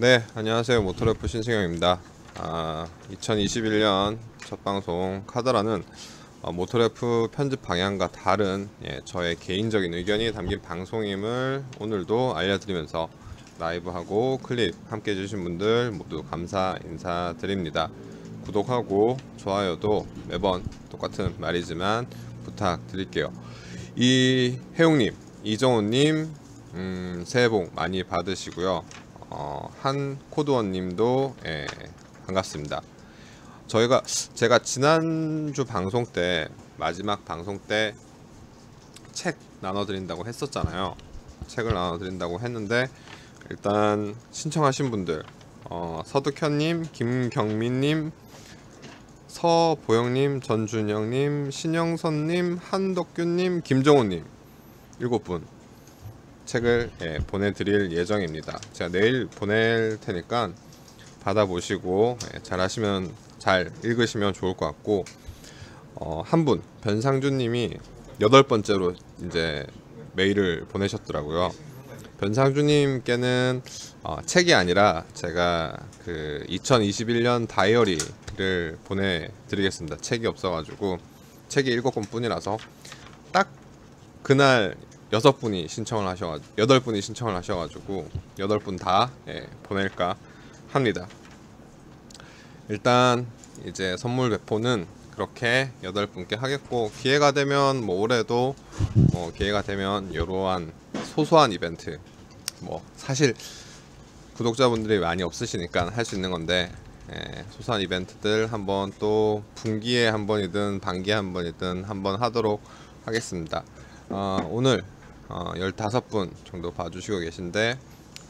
네, 안녕하세요. 모토래프 신승영입니다. 2021년 첫 방송 카더라는 모토래프 편집 방향과 다른 저의 개인적인 의견이 담긴 방송임을 오늘도 알려드리면서 라이브하고 클립 함께 해주신 분들 모두 감사 인사드립니다. 구독하고 좋아요도 매번 똑같은 말이지만 부탁드릴게요. 이혜용님, 이정훈님, 새해 복 많이 받으시고요. 한코드원님도 반갑습니다. 제가 지난주 방송 때 마지막 방송 때 책 나눠드린다고 했었잖아요. 책을 나눠드린다고 했는데 일단 신청하신 분들 서득현님, 김경민님, 서보영님, 전준영님, 신영선님, 한덕규님, 김정호님 7분 책을 보내드릴 예정입니다. 제가 내일 보낼 테니까 받아보시고 잘 읽으시면 좋을 것 같고, 한 분 변상준님이 8번째로 이제 메일을 보내셨더라고요. 변상준님께는 책이 아니라 제가 그 2021년 다이어리를 보내드리겠습니다. 책이 없어가지고 책이 7권 뿐이라서 딱 그날 8분이 신청을 하셔가지고 8분 다 보낼까 합니다. 일단 이제 선물 배포는 그렇게 8분께 하겠고, 기회가 되면 올해도 기회가 되면 이러한 소소한 이벤트, 사실 구독자분들이 많이 없으시니까 할 수 있는 건데, 소소한 이벤트들 한번 또 분기에 한 번이든 반기에 한 번이든 한번 하도록 하겠습니다. 오늘 15분 정도 봐주시고 계신데,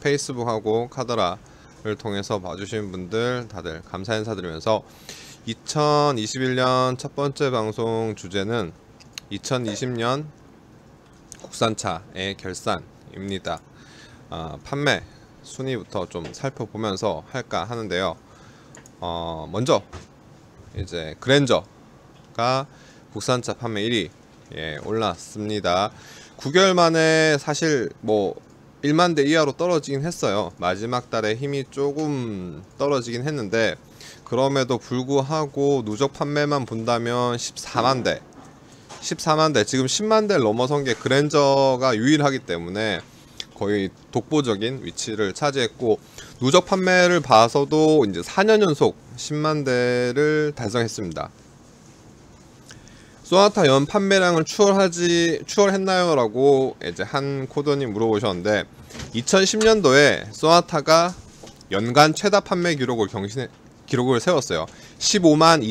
페이스북하고 카더라를 통해서 봐주신 분들 다들 감사 인사드리면서 2021년 첫 번째 방송 주제는 2020년 국산차의 결산입니다. 판매 순위부터 좀 살펴보면서 할까 하는데요. 먼저 이제 그랜저가 국산차 판매 1위 올랐습니다. 9개월 만에 사실 1만 대 이하로 떨어지긴 했어요. 마지막 달에 힘이 조금 떨어지긴 했는데, 그럼에도 불구하고 누적 판매만 본다면 14만 대 지금 10만 대를 넘어선 게 그랜저가 유일하기 때문에 거의 독보적인 위치를 차지했고, 누적 판매를 봐서도 이제 4년 연속 10만 대를 달성했습니다. 소나타 연 판매량을 추월했나요? 라고 이제 한 코더님 물어보셨는데, 2010년도에 소나타가 연간 최다 판매 기록을 세웠어요. 15만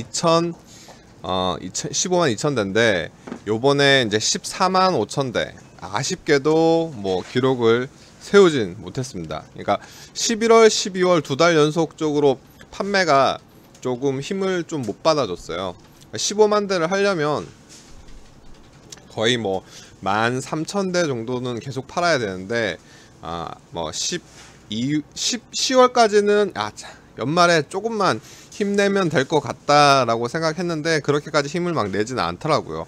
2천 대인데, 요번에 이제 14만 5천 대. 아쉽게도 기록을 세우진 못했습니다. 그러니까 11월, 12월 2달 연속적으로 판매가 조금 힘을 좀 못 받아줬어요. 15만 대를 하려면 거의 13,000대 정도는 계속 팔아야 되는데, 10월까지는 연말에 조금만 힘내면 될 것 같다라고 생각했는데, 그렇게까지 힘을 막 내지는 않더라고요.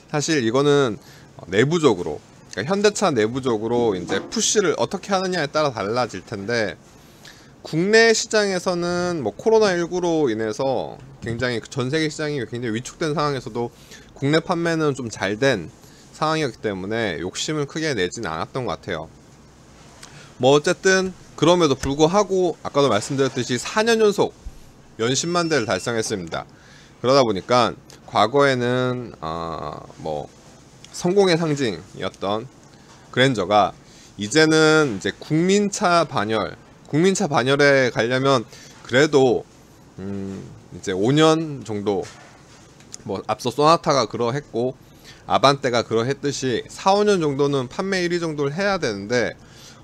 사실 이거는 내부적으로, 그러니까 현대차 내부적으로 이제 푸시를 어떻게 하느냐에 따라 달라질 텐데, 국내 시장에서는 코로나19로 인해서 굉장히 전 세계 시장이 굉장히 위축된 상황에서도 국내 판매는 좀 잘 된 상황이었기 때문에 욕심을 크게 내지는 않았던 것 같아요. 어쨌든 그럼에도 불구하고 아까도 말씀드렸듯이 4년 연속 연 10만 대를 달성했습니다. 그러다 보니까 과거에는 성공의 상징이었던 그랜저가 이제는 이제 국민차 반열에 가려면 그래도 이제 5년 정도, 앞서 소나타가 그러했고 아반떼가 그러했듯이 4, 5년 정도는 판매 1위 정도를 해야 되는데,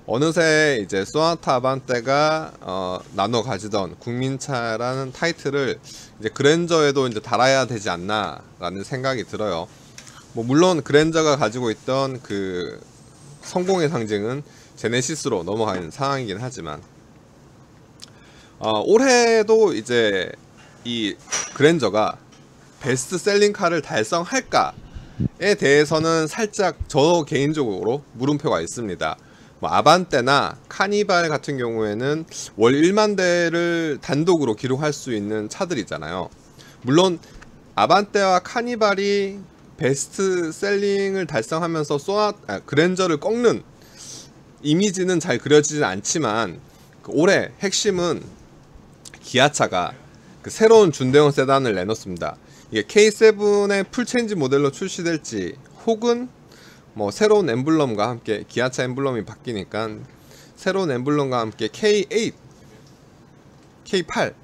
어느새 이제 소나타 아반떼가 나눠 가지던 국민차라는 타이틀을 이제 그랜저에도 이제 달아야 되지 않나라는 생각이 들어요. 물론 그랜저가 가지고 있던 그 성공의 상징은 제네시스로 넘어가는 상황이긴 하지만, 올해도 이제 이 그랜저가 베스트 셀링 카를 달성할까에 대해서는 살짝 저 개인적으로 물음표가 있습니다. 뭐 아반떼나 카니발 같은 경우에는 월 1만 대를 단독으로 기록할 수 있는 차들이잖아요. 물론 아반떼와 카니발이 베스트 셀링을 달성하면서 그랜저를 꺾는 이미지는 잘 그려지진 않지만, 올해 핵심은 기아차가 그 새로운 준대형 세단을 내놓습니다. 이게 K7의 풀체인지 모델로 출시될지, 혹은 뭐 새로운 엠블럼과 함께, 기아차 엠블럼이 바뀌니까 새로운 엠블럼과 함께 K8, K8,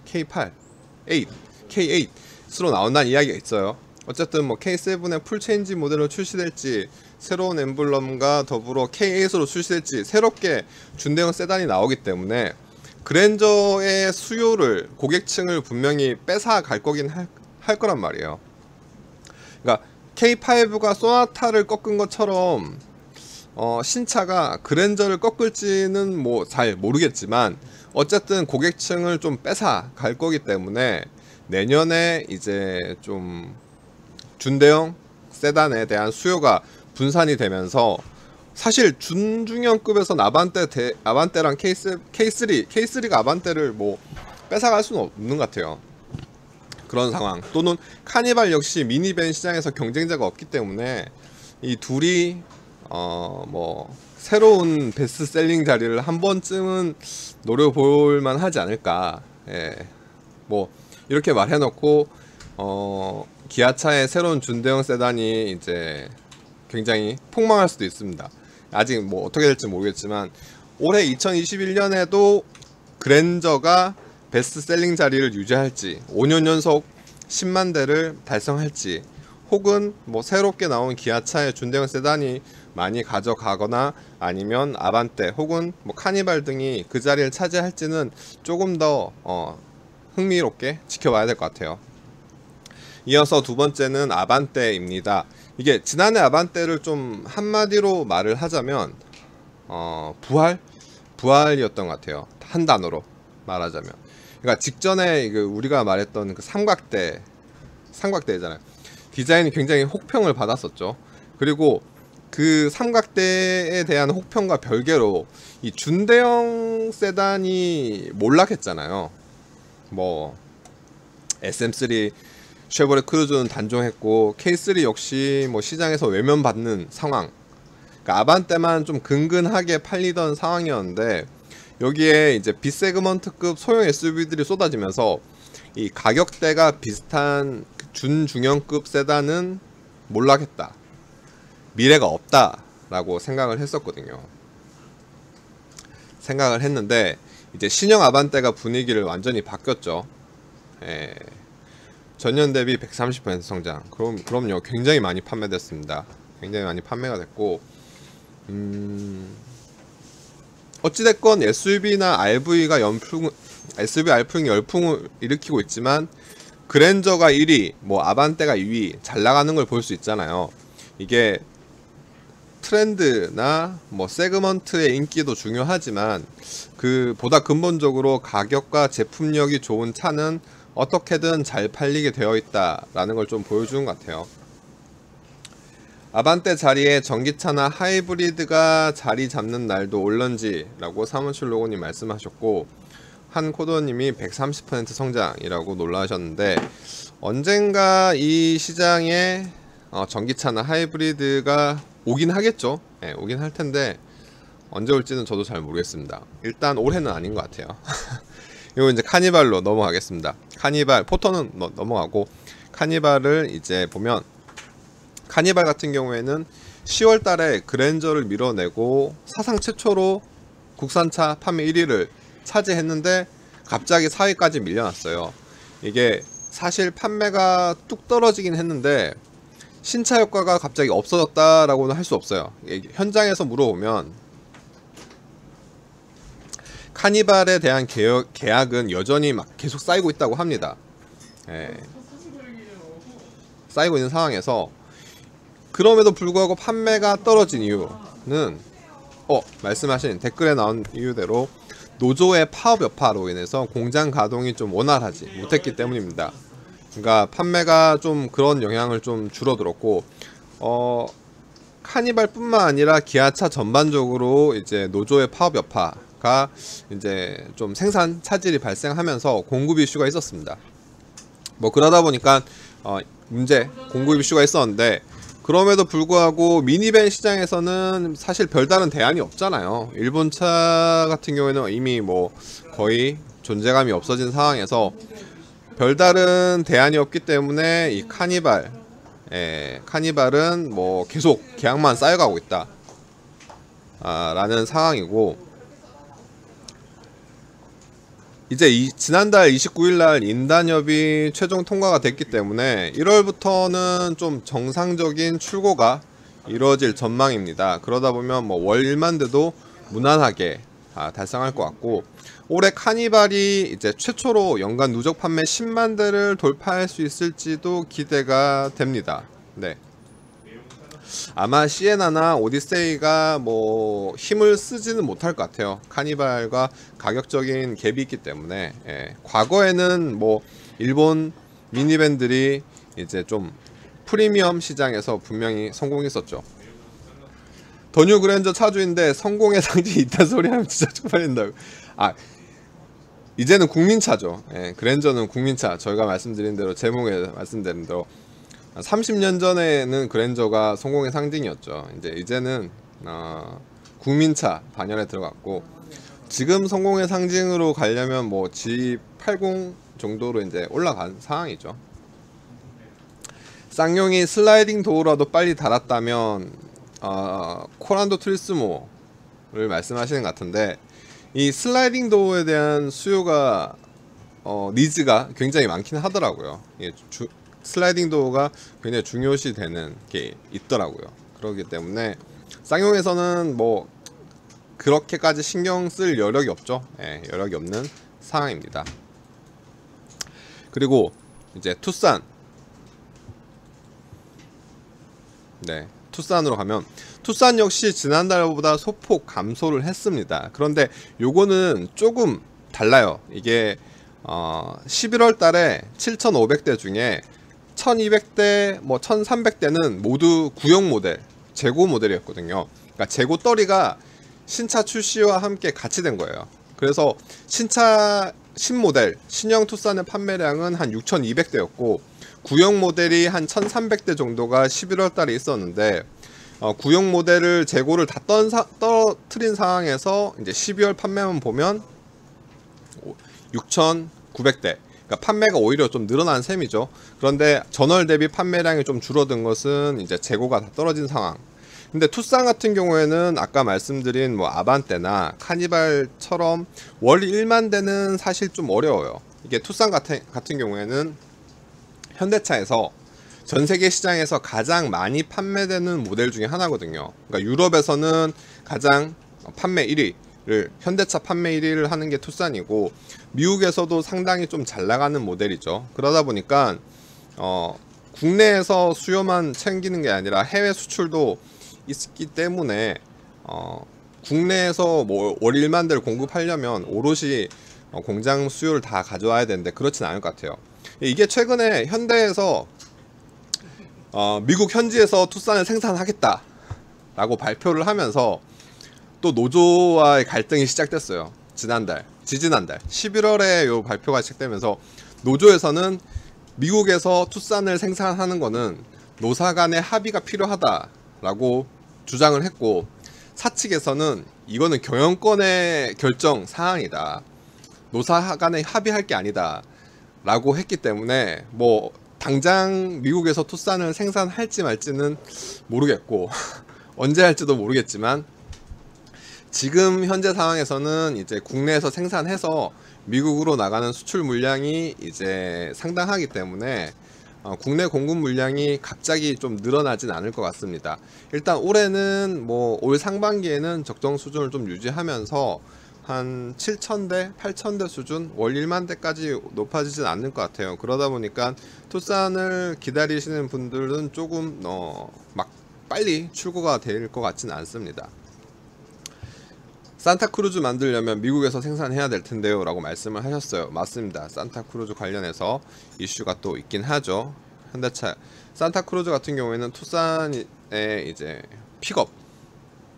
K8, 8, K8으로 나온다는 이야기가 있어요. 어쨌든 뭐 K7의 풀체인지 모델로 출시될지, 새로운 엠블럼과 더불어 K8으로 출시될지, 새롭게 준대형 세단이 나오기 때문에 그랜저의 수요를, 고객층을 분명히 뺏어 갈 거긴 할 거란 말이에요. 그러니까 K5가 소나타를 꺾은 것처럼 신차가 그랜저를 꺾을지는 뭐 잘 모르겠지만, 어쨌든 고객층을 좀 뺏어 갈 거기 때문에 내년에 이제 좀 준대형 세단에 대한 수요가 분산이 되면서, 사실 준중형급에서 아반떼랑 K3가 아반떼를 뭐 뺏어갈 수는 없는 것 같아요. 그런 상황. 또는 카니발 역시 미니밴 시장에서 경쟁자가 없기 때문에 이 둘이 뭐 새로운 베스트셀링 자리를 한 번쯤은 노려볼 만하지 않을까. 예. 뭐 이렇게 말해놓고 기아차의 새로운 준대형 세단이 이제 굉장히 폭망할 수도 있습니다. 아직 뭐 어떻게 될지 모르겠지만, 올해 2021년에도 그랜저가 베스트셀링 자리를 유지할지, 5년 연속 10만 대를 달성할지, 혹은 뭐 새롭게 나온 기아차의 준대형 세단이 많이 가져가거나 아니면 아반떼 혹은 뭐 카니발 등이 그 자리를 차지할지는 조금 더 흥미롭게 지켜봐야 될 것 같아요. 이어서 두 번째는 아반떼입니다. 이게 지난해 아반떼를 좀 한마디로 말을 하자면 부활이었던 것 같아요. 한 단어로 말하자면. 그러니까 직전에 우리가 말했던 그 삼각대잖아요. 디자인이 굉장히 혹평을 받았었죠. 그리고 그 삼각대에 대한 혹평과 별개로 이 준대형 세단이 몰락했잖아요. 뭐 SM3 쉐보레 크루즈는 단종했고, K3 역시 뭐 시장에서 외면받는 상황. 그러니까 아반떼만 좀 근근하게 팔리던 상황이었는데, 여기에 이제 B세그먼트급 소형 SUV들이 쏟아지면서 이 가격대가 비슷한 준중형급 세단은 몰락했다, 미래가 없다 라고 생각을 했었거든요. 생각을 했는데 이제 신형 아반떼가 분위기를 완전히 바뀌었죠. 전년 대비 130% 성장. 그럼요, 굉장히 많이 판매됐습니다. 굉장히 많이 판매가 됐고, 어찌됐건 SUV나 RV가 SUV 알풍이 열풍을 일으키고 있지만, 그랜저가 1위, 뭐 아반떼가 2위 잘 나가는 걸 볼 수 있잖아요. 이게 트렌드나 뭐 세그먼트의 인기도 중요하지만, 그 보다 근본적으로 가격과 제품력이 좋은 차는 어떻게든 잘 팔리게 되어 있다라는 걸 좀 보여주는 것 같아요. 아반떼 자리에 전기차나 하이브리드가 자리 잡는 날도 올런지라고 사무실 로고님 말씀하셨고, 한 코더님이 130% 성장이라고 놀라셨는데, 언젠가 이 시장에 전기차나 하이브리드가 오긴 하겠죠. 오긴 할 텐데 언제 올지는 저도 잘 모르겠습니다. 일단 올해는 아닌 것 같아요. 이거 이제 카니발로 넘어가겠습니다. 카니발, 포터는 넘어가고, 카니발을 이제 보면, 카니발 같은 경우에는 10월 달에 그랜저를 밀어내고 사상 최초로 국산차 판매 1위를 차지했는데, 갑자기 4위까지 밀려났어요. 이게 사실 판매가 뚝 떨어지긴 했는데 신차 효과가 갑자기 없어졌다라고는 할 수 없어요. 현장에서 물어보면 카니발에 대한 계약은 여전히 막 계속 쌓이고 있다고 합니다. 쌓이고 있는 상황에서, 그럼에도 불구하고 판매가 떨어진 이유는 말씀하신 댓글에 나온 이유대로 노조의 파업 여파로 인해서 공장 가동이 좀 원활하지 못했기 때문입니다. 그러니까 판매가 좀 그런 영향을 좀 줄어들었고, 카니발뿐만 아니라 기아차 전반적으로 이제 노조의 파업 여파가 이제 좀 생산 차질이 발생하면서 공급 이슈가 있었습니다. 뭐 그러다 보니까 공급 이슈가 있었는데, 그럼에도 불구하고 미니밴 시장에서는 사실 별다른 대안이 없잖아요. 일본 차 같은 경우에는 이미 뭐 거의 존재감이 없어진 상황에서 별다른 대안이 없기 때문에 이 카니발은 뭐 계속 계약만 쌓여가고 있다 라는 상황이고, 이제 지난달 29일날 인단협이 최종 통과가 됐기 때문에 1월부터는 좀 정상적인 출고가 이루어질 전망입니다. 그러다 보면 뭐 월 1만 대도 무난하게 달성할 것 같고, 올해 카니발이 이제 최초로 연간 누적 판매 10만 대를 돌파할 수 있을지도 기대가 됩니다. 네. 아마 시에나나 오디세이가 뭐 힘을 쓰지는 못할 것 같아요. 카니발과 가격적인 갭이 있기 때문에. 과거에는 뭐 일본 미니밴들이 이제 좀 프리미엄 시장에서 분명히 성공했었죠. 더뉴 그랜저 차주인데 성공의 상징이 있다는 소리 하면 진짜 쪽팔린다고. 이제는 국민차죠. 그랜저는 국민차. 저희가 말씀드린 대로, 제목에 말씀드린 대로 30년 전에는 그랜저가 성공의 상징이었죠. 이제는 국민차 반열에 들어갔고, 지금 성공의 상징으로 가려면 뭐 G80 정도로 이제 올라간 상황이죠. 쌍용이 슬라이딩 도어라도 빨리 달았다면 코란도 트리스모를 말씀하시는 것 같은데, 이 슬라이딩 도어에 대한 수요가 니즈가 굉장히 많긴 하더라고요. 슬라이딩 도어가 굉장히 중요시 되는 게 있더라고요. 그렇기 때문에 쌍용에서는 뭐 그렇게까지 신경 쓸 여력이 없죠. 여력이 없는 상황입니다. 그리고 이제 투싼, 투싼으로 가면, 투싼 역시 지난달보다 소폭 감소를 했습니다. 그런데 요거는 조금 달라요. 이게 11월 달에 7,500대 중에 1200대, 뭐 1300대는 모두 구형 모델, 재고 모델이었거든요. 그러니까 재고 떨이가 신차 출시와 함께 같이 된 거예요. 그래서 신모델, 신형 투싼의 판매량은 한 6200대였고, 구형 모델이 한 1300대 정도가 11월 달에 있었는데, 구형 모델을 재고를 다 떨어뜨린 상황에서 이제 12월 판매만 보면 6900대. 그러니까 판매가 오히려 좀 늘어난 셈이죠. 그런데 전월 대비 판매량이 좀 줄어든 것은 이제 재고가 다 떨어진 상황. 근데 투싼 같은 경우에는 아까 말씀드린 뭐 아반떼나 카니발처럼 월 1만 대는 사실 좀 어려워요. 이게 투싼 같은 경우에는 현대차에서 전 세계 시장에서 가장 많이 판매되는 모델 중에 하나거든요. 그러니까 유럽에서는 가장 판매 1위를, 현대차 판매 1위를 하는 게 투싼이고, 미국에서도 상당히 좀 잘 나가는 모델이죠. 그러다 보니까 국내에서 수요만 챙기는 게 아니라 해외 수출도 있기 때문에 국내에서 뭐 월 1만 대를 공급하려면 오롯이 공장 수요를 다 가져와야 되는데 그렇진 않을 것 같아요. 이게 최근에 현대에서 미국 현지에서 투싼을 생산하겠다 라고 발표를 하면서 또 노조와의 갈등이 시작됐어요. 지지난달 11월에 요 발표가 시작되면서 노조에서는 미국에서 투싼을 생산하는 거는 노사 간의 합의가 필요하다 라고 주장을 했고, 사측에서는 이거는 경영권의 결정 사항이다, 노사 간에 합의할 게 아니다 라고 했기 때문에 뭐 당장 미국에서 투싼을 생산할지 말지는 모르겠고 언제 할지도 모르겠지만, 지금 현재 상황에서는 이제 국내에서 생산해서 미국으로 나가는 수출 물량이 이제 상당하기 때문에 국내 공급 물량이 갑자기 좀 늘어나진 않을 것 같습니다. 일단 올해는 뭐 올 상반기에는 적정 수준을 좀 유지하면서 한 7,000대, 8,000대 수준, 월 1만 대까지 높아지진 않을 것 같아요. 그러다 보니까 투싼을 기다리시는 분들은 조금 막 빨리 출고가 될 것 같지는 않습니다. 산타크루즈 만들려면 미국에서 생산해야 될 텐데요 라고 말씀을 하셨어요. 맞습니다. 산타크루즈 관련해서 이슈가 또 있긴 하죠. 현대차 산타크루즈 같은 경우에는 투싼의 이제 픽업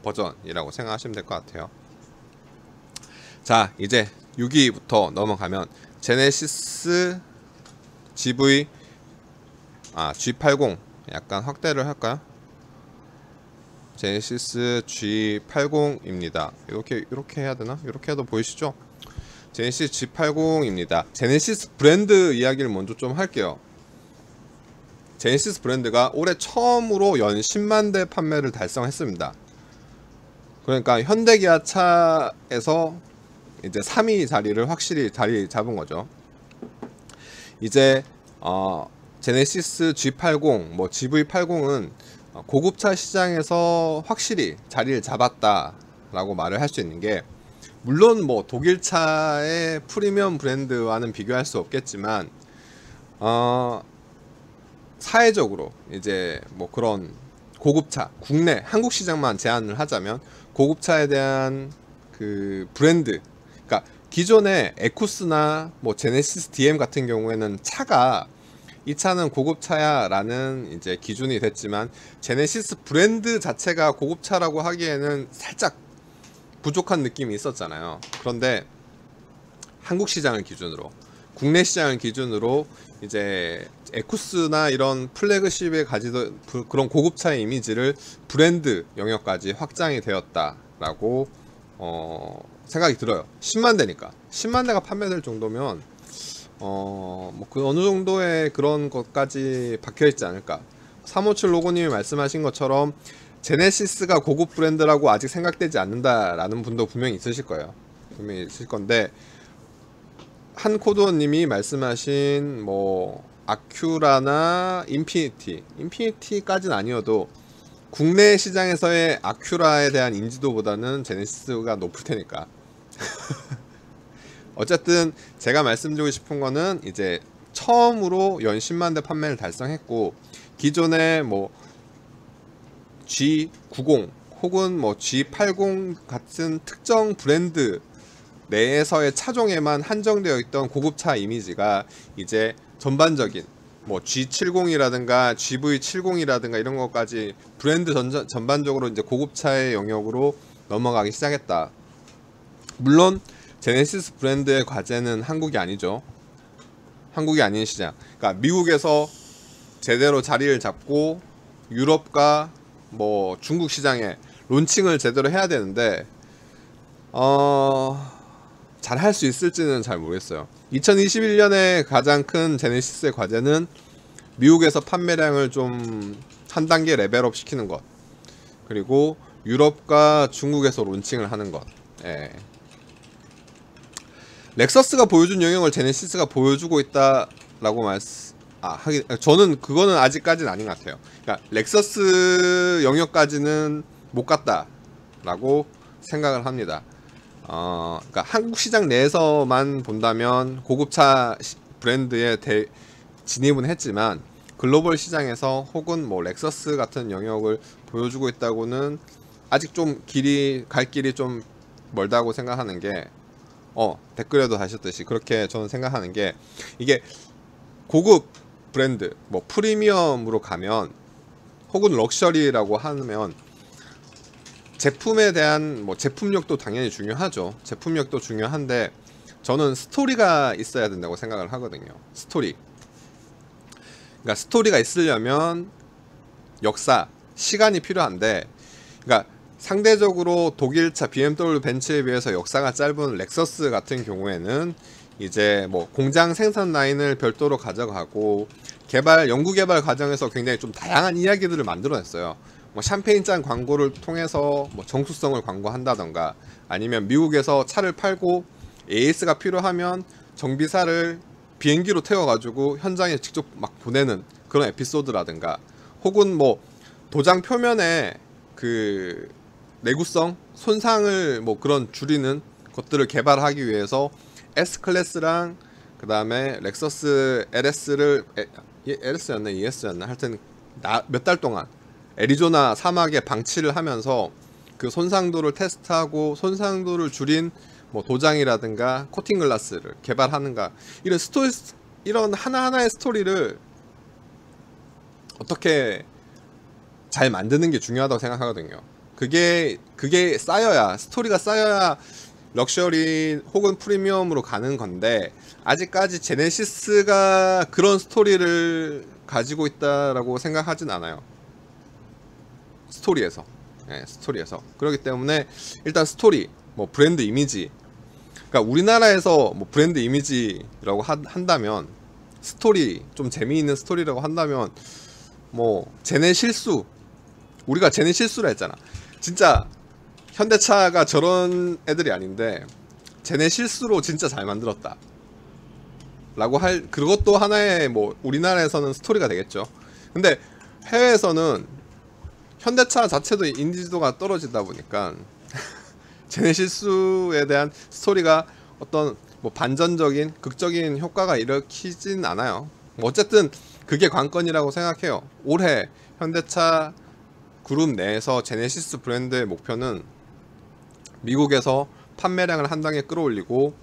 버전이라고 생각하시면 될 것 같아요. 자, 이제 6위부터 넘어가면 제네시스 G80 약간 확대를 할까요? 제네시스 G80입니다. 이렇게 해야 되나? 이렇게 해도 보이시죠? 제네시스 G80입니다. 제네시스 브랜드 이야기를 먼저 좀 할게요. 제네시스 브랜드가 올해 처음으로 연 10만 대 판매를 달성했습니다. 그러니까 현대기아 차에서 이제 3위 자리를 확실히 자리 잡은 거죠. 이제 제네시스 G80, 뭐 GV80은 고급차 시장에서 확실히 자리를 잡았다라고 말을 할 수 있는 게, 물론 뭐 독일차의 프리미엄 브랜드와는 비교할 수 없겠지만 사회적으로 이제 뭐 그런 고급차, 국내 한국 시장만 제한을 하자면 고급차에 대한 그 브랜드, 그러니까 기존의 에쿠스나 뭐 제네시스 DM 같은 경우에는 차가 이 차는 고급차야 라는 이제 기준이 됐지만, 제네시스 브랜드 자체가 고급차라고 하기에는 살짝 부족한 느낌이 있었잖아요. 그런데 한국 시장을 기준으로, 국내 시장을 기준으로 이제 에쿠스나 이런 플래그십에 가지던 그런 고급차의 이미지를 브랜드 영역까지 확장이 되었다라고 생각이 들어요. 10만 대니까 10만 대가 판매될 정도면 뭐 그 어느 정도의 그런 것까지 박혀 있지 않을까. 357 로고님이 말씀하신 것처럼 제네시스가 고급 브랜드라고 아직 생각되지 않는다라는 분도 분명히 있으실 거예요. 분명히 있을 건데, 한코드원님이 말씀하신 뭐 아큐라나 인피니티까지는 아니어도 국내 시장에서의 아큐라에 대한 인지도보다는 제네시스가 높을 테니까. 어쨌든 제가 말씀드리고 싶은 거는, 이제 처음으로 연 10만 대 판매를 달성했고, 기존의 뭐 G90 혹은 뭐 G80 같은 특정 브랜드 내에서의 차종에만 한정되어 있던 고급차 이미지가 이제 전반적인 뭐 G70이라든가 GV70이라든가 이런 것까지 브랜드 전반적으로 이제 고급차의 영역으로 넘어가기 시작했다. 물론 제네시스 브랜드의 과제는 한국이 아니죠. 한국이 아닌 시장, 그러니까 미국에서 제대로 자리를 잡고 유럽과 뭐 중국 시장에 론칭을 제대로 해야 되는데 잘 할 수 있을지는 잘 모르겠어요. 2021년에 가장 큰 제네시스의 과제는 미국에서 판매량을 좀 한 단계 레벨업 시키는 것, 그리고 유럽과 중국에서 론칭을 하는 것. 예. 렉서스가 보여준 영역을 제네시스가 보여주고 있다라고 하긴, 저는 그거는 아직까지는 아닌 것 같아요. 그러니까 렉서스 영역까지는 못 갔다라고 생각을 합니다. 그러니까 한국 시장 내에서만 본다면 고급차 브랜드에 진입은 했지만, 글로벌 시장에서 혹은 뭐 렉서스 같은 영역을 보여주고 있다고는 아직 좀 갈 길이 좀 멀다고 생각하는 게, 댓글에도 다셨듯이 그렇게 저는 생각하는 게, 이게 고급 브랜드, 뭐 프리미엄으로 가면 혹은 럭셔리라고 하면 제품에 대한 뭐 제품력도 당연히 중요하죠. 제품력도 중요한데, 저는 스토리가 있어야 된다고 생각을 하거든요. 스토리. 그러니까 스토리가 있으려면 역사, 시간이 필요한데, 그러니까 상대적으로 독일차 BMW 벤츠에 비해서 역사가 짧은 렉서스 같은 경우에는 이제 뭐 공장 생산 라인을 별도로 가져가고 연구 개발 과정에서 굉장히 좀 다양한 이야기들을 만들어냈어요. 뭐 샴페인잔 광고를 통해서 뭐 정수성을 광고한다던가, 아니면 미국에서 차를 팔고 AS가 필요하면 정비사를 비행기로 태워가지고 현장에 직접 막 보내는 그런 에피소드라든가, 혹은 뭐 도장 표면에 그 내구성, 손상을 뭐 그런 줄이는 것들을 개발하기 위해서 S클래스랑 그 다음에 렉서스 LS를 LS였나 ES였나 하여튼 몇 달 동안 애리조나 사막에 방치를 하면서 그 손상도를 테스트하고 손상도를 줄인 뭐 도장이라든가 코팅 글라스를 개발하는가, 이런 하나하나의 스토리를 어떻게 잘 만드는 게 중요하다고 생각하거든요. 그게 쌓여야, 스토리가 쌓여야 럭셔리 혹은 프리미엄으로 가는 건데, 아직까지 제네시스가 그런 스토리를 가지고 있다라고 생각하진 않아요. 스토리에서. 네, 스토리에서. 그렇기 때문에 일단 스토리, 뭐 브랜드 이미지, 그러니까 우리나라에서 뭐 브랜드 이미지라고 한다면, 스토리, 좀 재미있는 스토리라고 한다면, 뭐 쟤네 실수, 우리가 쟤네 실수라 했잖아. 진짜 현대차가 저런 애들이 아닌데 쟤네 실수로 진짜 잘 만들었다 라고 할, 그것도 하나의 뭐 우리나라에서는 스토리가 되겠죠. 근데 해외에서는 현대차 자체도 인지도가 떨어지다 보니까 쟤네 실수에 대한 스토리가 어떤 뭐 반전적인 극적인 효과가 일으키진 않아요. 뭐 어쨌든 그게 관건이라고 생각해요. 올해 현대차 그룹 내에서 제네시스 브랜드의 목표는 미국에서 판매량을 한 단계 끌어올리고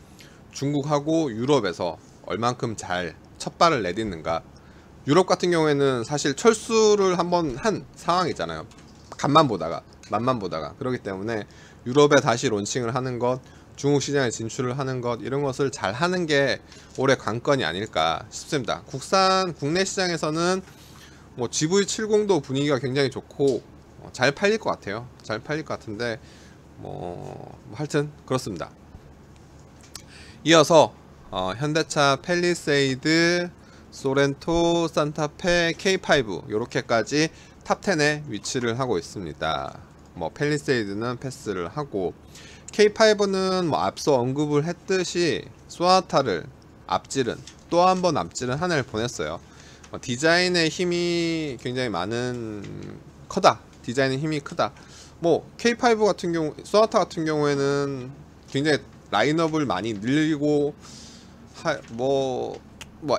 중국하고 유럽에서 얼만큼 잘 첫발을 내딛는가. 유럽 같은 경우에는 사실 철수를 한번 한 상황이잖아요. 맛만 보다가. 그렇기 때문에 유럽에 다시 론칭을 하는 것, 중국 시장에 진출을 하는 것, 이런 것을 잘 하는 게 올해 관건이 아닐까 싶습니다. 국내 시장에서는 뭐 GV70도 분위기가 굉장히 좋고 잘 팔릴 것 같아요. 잘 팔릴 것 같은데 뭐 하여튼 그렇습니다. 이어서 현대차 팰리세이드, 소렌토, 산타페, K5 요렇게까지 탑10에 위치를 하고 있습니다. 뭐 팰리세이드는 패스를 하고, K5는 뭐 앞서 언급을 했듯이 소나타를 앞질은, 또 한 번 앞질은 한 해를 보냈어요. 디자인의 힘이 굉장히 크다. 디자인의 힘이 크다. 뭐 K5 같은 경우, 소나타 같은 경우에는 굉장히 라인업을 많이 늘리고 뭐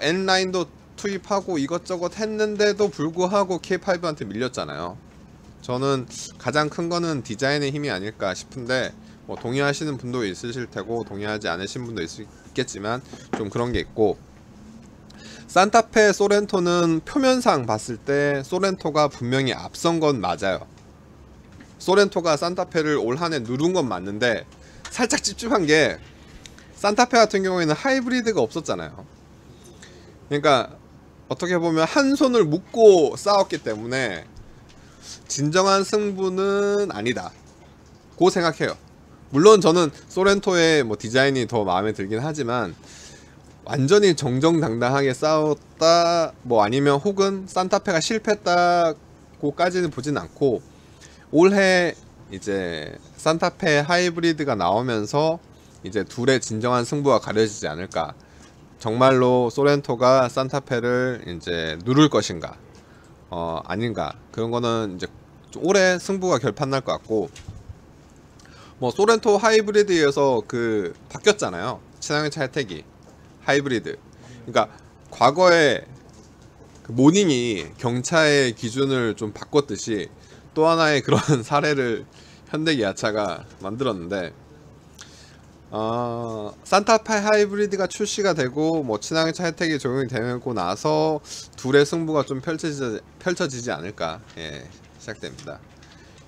N라인도 투입하고 이것저것 했는데도 불구하고 K5한테 밀렸잖아요. 저는 가장 큰 거는 디자인의 힘이 아닐까 싶은데, 뭐 동의하시는 분도 있으실 테고 동의하지 않으신 분도 있겠지만 좀 그런 게 있고, 산타페, 소렌토는 표면상 봤을 때 소렌토가 분명히 앞선 건 맞아요. 소렌토가 산타페를 올 한해 누른 건 맞는데, 살짝 찝찝한 게 산타페 같은 경우에는 하이브리드가 없었잖아요. 그러니까 어떻게 보면 한 손을 묶고 싸웠기 때문에 진정한 승부는 아니다 고 생각해요. 물론 저는 소렌토의 뭐 디자인이 더 마음에 들긴 하지만, 완전히 정정당당하게 싸웠다 뭐 아니면 혹은 산타페가 실패했다고까지는 보진 않고, 올해 이제 산타페 하이브리드가 나오면서 이제 둘의 진정한 승부가 가려지지 않을까. 정말로 소렌토가 산타페를 이제 누를 것인가 아닌가, 그런 거는 이제 올해 승부가 결판날 것 같고, 뭐 소렌토 하이브리드에서 그 바뀌었잖아요. 친환경차 혜택이 하이브리드. 그러니까 과거에 그 모닝이 경차의 기준을 좀 바꿨듯이 또 하나의 그런 사례를 현대기아차가 만들었는데, 산타페 하이브리드가 출시가 되고 뭐 친환경차 혜택이 적용이 되고 나서 둘의 승부가 좀 펼쳐지지 않을까, 예, 시작됩니다.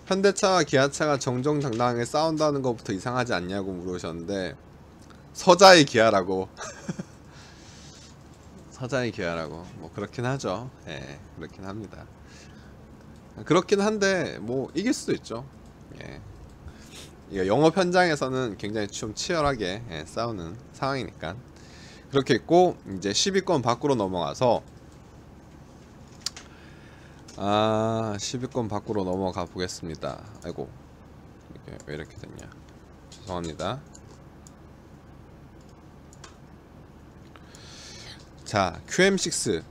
현대차와 기아차가 정정당당하게 싸운다는 것부터 이상하지 않냐고 물으셨는데, 서자의 기아라고 서자의 기아라고 뭐 그렇긴 하죠. 예, 그렇긴 합니다. 그렇긴 한데 뭐 이길 수도 있죠. 예. 이거 영업 현장에서는 굉장히 좀 치열하게, 예, 싸우는 상황이니까 그렇게 있고, 이제 10위권 밖으로 넘어가서 10위권 밖으로 넘어가 보겠습니다. 아이고, 이게 왜 이렇게 됐냐, 죄송합니다. 자, QM6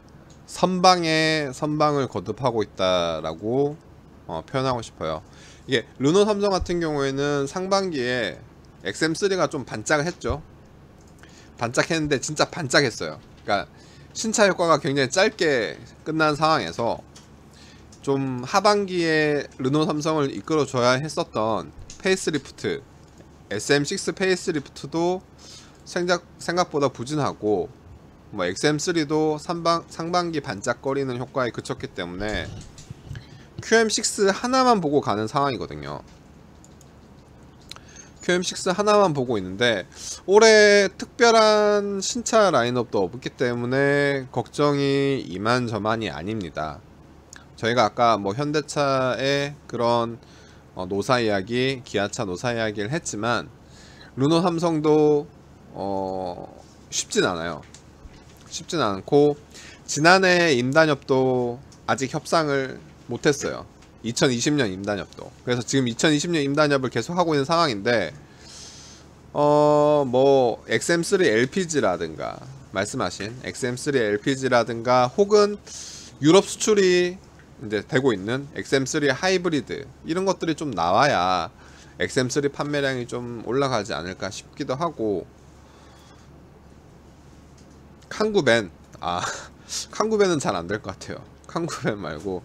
선방을 거듭하고 있다라고 표현하고 싶어요. 이게 르노 삼성 같은 경우에는 상반기에 XM3가 좀 반짝을 했죠. 반짝했는데 진짜 반짝했어요. 그러니까 신차 효과가 굉장히 짧게 끝난 상황에서 좀 하반기에 르노 삼성을 이끌어줘야 했었던 페이스리프트, SM6 페이스리프트도 생각보다 부진하고, 뭐 XM3도 상반기 반짝거리는 효과에 그쳤기 때문에 QM6 하나만 보고 가는 상황이거든요. QM6 하나만 보고 있는데 올해 특별한 신차 라인업도 없기 때문에 걱정이 이만저만이 아닙니다. 저희가 아까 뭐 현대차의 그런 노사 이야기, 기아차 노사 이야기를 했지만 르노 삼성도 쉽진 않아요. 쉽진 않고 지난해 임단협도 아직 협상을 못했어요. 2020년 임단협도. 그래서 지금 2020년 임단협을 계속 하고 있는 상황인데 뭐 XM3 LPG라든가 말씀하신 XM3 LPG라든가 혹은 유럽 수출이 이제 되고 있는 XM3 하이브리드 이런 것들이 좀 나와야 XM3 판매량이 좀 올라가지 않을까 싶기도 하고 칸구벤 칸구벤은 잘 안 될 것 같아요. 칸구벤 말고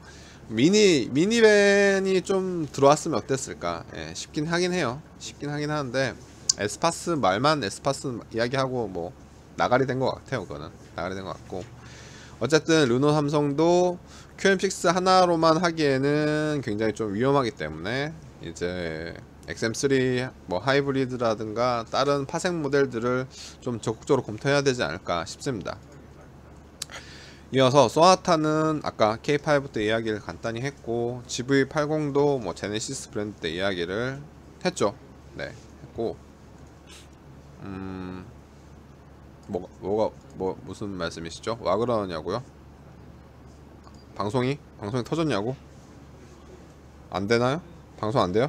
미니밴이 좀 들어왔으면 어땠을까 싶긴 하긴 해요. 싶긴 하긴 하는데 에스파스 말만 에스파스 이야기하고 뭐 나가리 된 것 같아요. 그거는 나가리 된 것 같고 어쨌든 르노 삼성도 QM6 하나로만 하기에는 굉장히 좀 위험하기 때문에 이제 XM3 뭐 하이브리드라든가 다른 파생 모델들을 좀 적극적으로 검토해야 되지 않을까 싶습니다. 이어서 소나타는 아까 K5 때 이야기를 간단히 했고 GV80도 뭐 제네시스 브랜드 때 이야기를 했죠. 네, 했고 무슨 말씀이시죠? 와 그러냐고요? 방송이 터졌냐고? 안 되나요? 방송 안 돼요?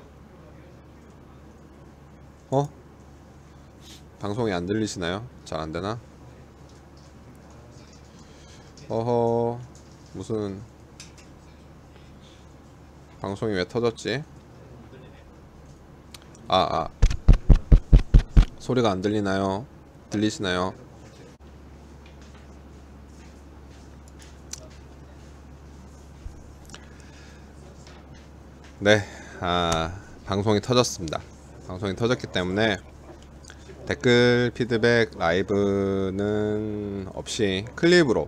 방송이 안 들리시나요? 잘 안 되나? 무슨 방송이 왜 터졌지? 소리가 안 들리나요? 들리시나요? 네, 방송이 터졌습니다. 방송이 터졌기 때문에 댓글 피드백 라이브는 없이 클립으로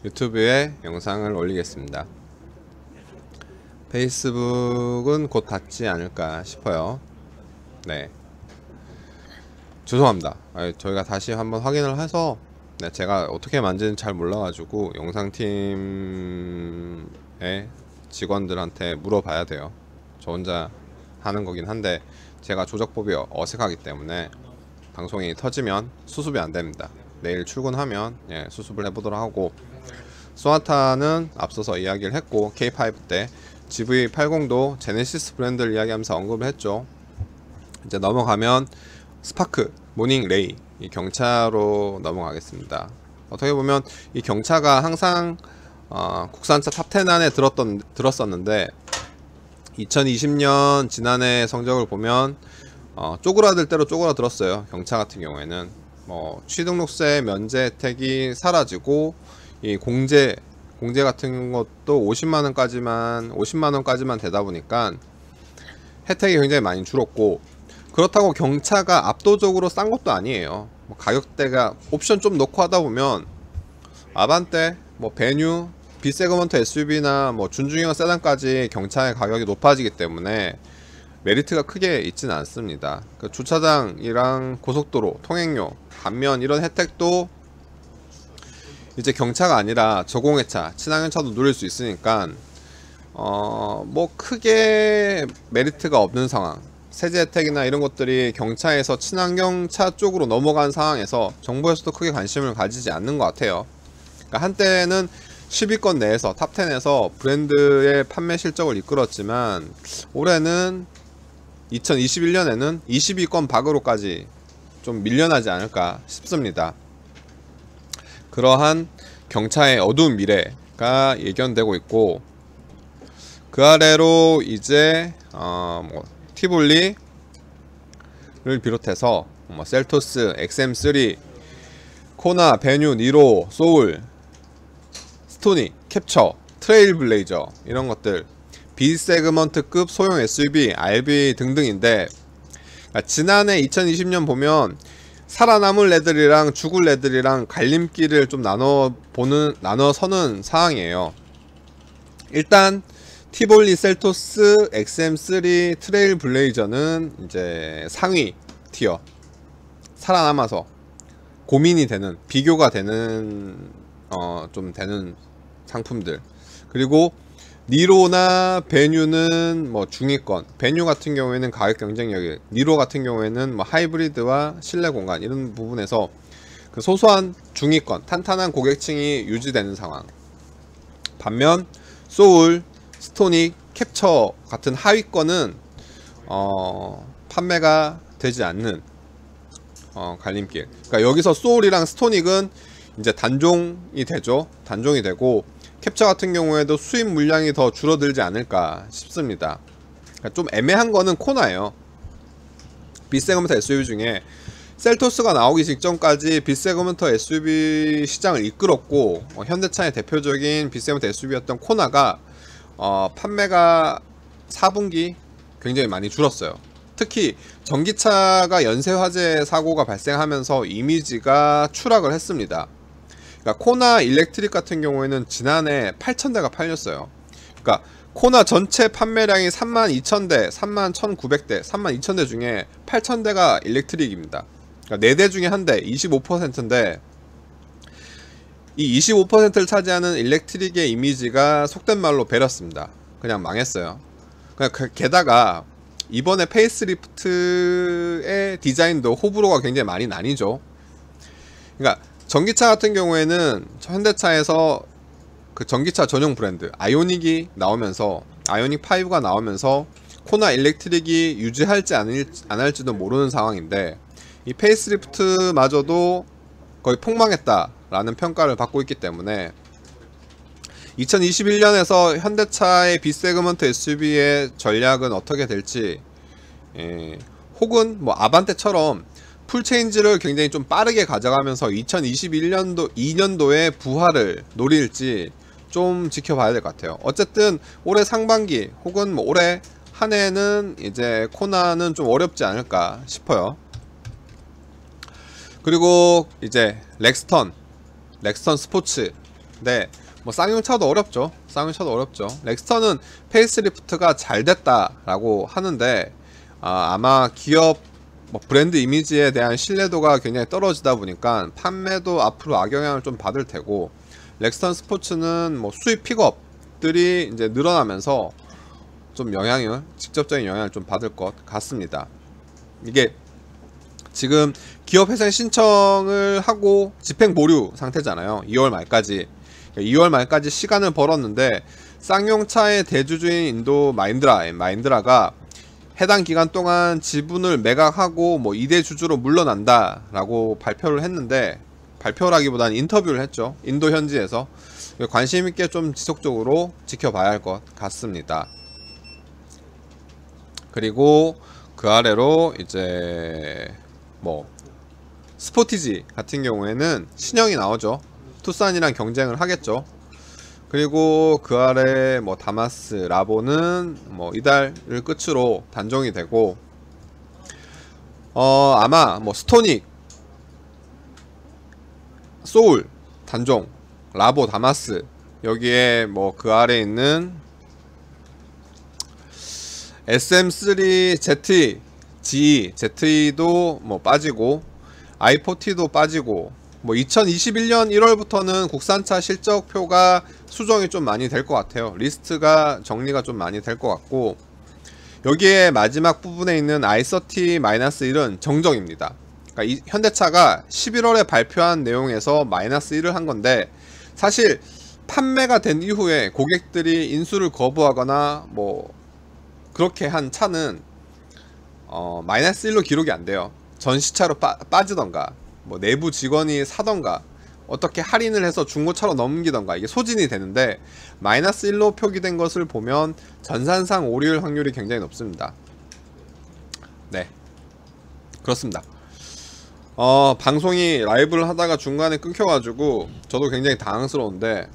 유튜브에 영상을 올리겠습니다. 페이스북은 곧 닫지 않을까 싶어요. 네, 죄송합니다. 저희가 다시 한번 확인을 해서 제가 어떻게 만지는지 잘 몰라가지고 영상팀의 직원들한테 물어봐야 돼요. 저 혼자 하는 거긴 한데 제가 조작법이 어색하기 때문에 방송이 터지면 수습이 안 됩니다. 내일 출근하면 수습을 해보도록 하고 소나타는 앞서서 이야기를 했고 K5 때 GV80도 제네시스 브랜드를 이야기하면서 언급을 했죠. 이제 넘어가면 스파크, 모닝 레이 이 경차로 넘어가겠습니다. 어떻게 보면 이 경차가 항상 국산차 탑10 안에 들었었는데 2020년 지난해 성적을 보면 쪼그라들 대로 쪼그라들었어요. 경차 같은 경우에는 뭐 취등록세 면제 혜택이 사라지고 이 공제 같은 것도 50만원까지만 되다 보니까 혜택이 굉장히 많이 줄었고 그렇다고 경차가 압도적으로 싼 것도 아니에요. 뭐 가격대가 옵션 좀 넣고 하다 보면 아반떼, 뭐 베뉴, B세그먼트 SUV나 뭐 준중형 세단까지 경차의 가격이 높아지기 때문에 메리트가 크게 있지는 않습니다. 그 주차장이랑 고속도로, 통행료, 감면 이런 혜택도 이제 경차가 아니라 저공해차, 친환경차도 누릴 수 있으니까 뭐 크게 메리트가 없는 상황. 세제 혜택이나 이런 것들이 경차에서 친환경차 쪽으로 넘어간 상황에서 정부에서도 크게 관심을 가지지 않는 것 같아요. 그러니까 한때는 10위권 내에서 탑10에서 브랜드의 판매 실적을 이끌었지만 올해는 2021년에는 20위권 밖으로까지 좀 밀려나지 않을까 싶습니다. 그러한 경차의 어두운 미래가 예견되고 있고 그 아래로 이제 뭐 티볼리를 비롯해서 뭐 셀토스, XM3, 코나, 베뉴, 니로, 소울, 스토닉, 캡처, 트레일블레이저 이런 것들 B세그먼트급 소형 SUV, RV 등등인데 지난해 2020년 보면 살아남을 애들이랑 죽을 애들이랑 갈림길을 좀 나눠서는 상황이에요. 일단 티볼리 셀토스 XM3 트레일 블레이저는 이제 상위 티어, 살아남아서 고민이 되는, 비교가 되는 좀 되는 상품들. 그리고 니로나 베뉴는 뭐 중위권, 베뉴 같은 경우에는 가격 경쟁력이, 니로 같은 경우에는 뭐 하이브리드와 실내 공간 이런 부분에서 그 소소한 중위권, 탄탄한 고객층이 유지되는 상황. 반면 소울, 스토닉, 캡처 같은 하위권은 판매가 되지 않는 갈림길. 그러니까 여기서 소울이랑 스토닉은 이제 단종이 되죠. 단종이 되고, 캡처 같은 경우에도 수입 물량이 더 줄어들지 않을까 싶습니다. 그러니까 좀 애매한 거는 코나예요. B세그먼트 SUV 중에 셀토스가 나오기 직전까지 B세그먼트 SUV 시장을 이끌었고, 현대차의 대표적인 B세그먼트 SUV였던 코나가 판매가 4분기 굉장히 많이 줄었어요. 특히 전기차가 연쇄 화재 사고가 발생하면서 이미지가 추락을 했습니다. 그러니까 코나 일렉트릭 같은 경우에는 지난해 8,000대가 팔렸어요. 그러니까 코나 전체 판매량이 32,000대, 31,900대, 32,000대 중에 8,000대가 일렉트릭입니다. 그러니까 4대 중에 1대, 25%인데 이 25%를 차지하는 일렉트릭의 이미지가 속된 말로 베렸습니다. 그냥 망했어요. 게다가 이번에 페이스리프트의 디자인도 호불호가 굉장히 많이 나뉘죠. 그러니까 전기차 같은 경우에는 현대차에서 그 전기차 전용 브랜드 아이오닉이 나오면서, 아이오닉 5가 나오면서 코나 일렉트릭이 유지할지 안 할지도 모르는 상황인데, 이 페이스리프트마저도 거의 폭망했다라는 평가를 받고 있기 때문에 2021년에서 현대차의 B세그먼트 SUV의 전략은 어떻게 될지, 혹은 뭐 아반떼처럼 풀체인지를 굉장히 좀 빠르게 가져가면서 202년도의 부활을 노릴지 좀 지켜봐야 될 것 같아요. 어쨌든 올해 상반기 혹은 뭐 올해 한 해는 이제 코나는 좀 어렵지 않을까 싶어요. 그리고 이제 렉스턴 스포츠. 네, 뭐 쌍용차도 어렵죠. 렉스턴은 페이스리프트가 잘 됐다라고 하는데, 아마 기업 뭐 브랜드 이미지에 대한 신뢰도가 굉장히 떨어지다 보니까 판매도 앞으로 악영향을 좀 받을 테고, 렉스턴 스포츠는 뭐 수입 픽업들이 이제 늘어나면서 좀 직접적인 영향을 좀 받을 것 같습니다. 이게 지금 기업 회생 신청을 하고 집행 보류 상태잖아요. 2월 말까지. 2월 말까지 시간을 벌었는데, 쌍용차의 대주주인 인도 마인드라가 해당 기간 동안 지분을 매각하고 뭐 2대 주주로 물러난다 라고 발표를 했는데, 발표라기보다는 인터뷰를 했죠. 인도 현지에서. 관심 있게 좀 지속적으로 지켜봐야 할 것 같습니다. 그리고 그 아래로 이제 뭐 스포티지 같은 경우에는 신형이 나오죠. 투싼이랑 경쟁을 하겠죠. 그리고 그 아래 뭐 다마스, 라보는 뭐 이달을 끝으로 단종이 되고, 아마 뭐 스토닉, 소울 단종, 라보, 다마스, 여기에 뭐 그 아래 있는 SM3 Z, GE, ZE도 뭐 빠지고, i40도 빠지고, 뭐 2021년 1월부터는 국산차 실적표가 수정이 좀 많이 될 것 같아요. 리스트가 정리가 좀 많이 될 것 같고, 여기에 마지막 부분에 있는 i30-1은 정정입니다. 그러니까 현대차가 11월에 발표한 내용에서 -1을 한 건데, 사실 판매가 된 이후에 고객들이 인수를 거부하거나 뭐 그렇게 한 차는 -1로 기록이 안 돼요. 전시차로 빠지던가, 뭐 내부 직원이 사던가, 어떻게 할인을 해서 중고차로 넘기던가, 이게 소진이 되는데, -1로 표기된 것을 보면 전산상 오류일 확률이 굉장히 높습니다. 네, 그렇습니다. 방송이 라이브를 하다가 중간에 끊겨가지고 저도 굉장히 당황스러운데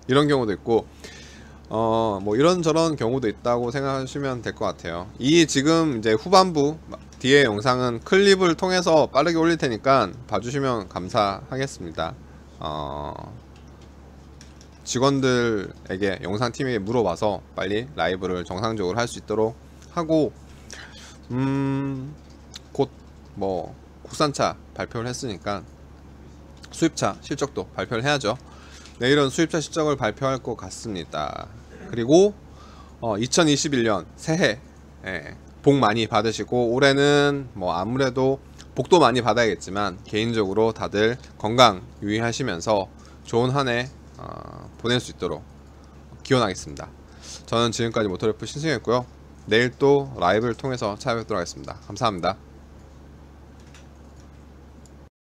이런 경우도 있고, 뭐 이런저런 경우도 있다고 생각하시면 될 것 같아요. 이 지금 이제 후반부 뒤에 영상은 클립을 통해서 빠르게 올릴 테니까 봐주시면 감사하겠습니다. 직원들에게 영상팀에게 물어봐서 빨리 라이브를 정상적으로 할 수 있도록 하고, 곧 뭐 국산차 발표를 했으니까 수입차 실적도 발표를 해야죠. 내일은 수입차 실적을 발표할 것 같습니다. 그리고 2021년 새해 복 많이 받으시고, 올해는 뭐 아무래도 복도 많이 받아야겠지만 개인적으로 다들 건강 유의하시면서 좋은 한 해 보낼 수 있도록 기원하겠습니다. 저는 지금까지 모터래프 신승이었고요. 내일 또 라이브를 통해서 찾아뵙도록 하겠습니다. 감사합니다.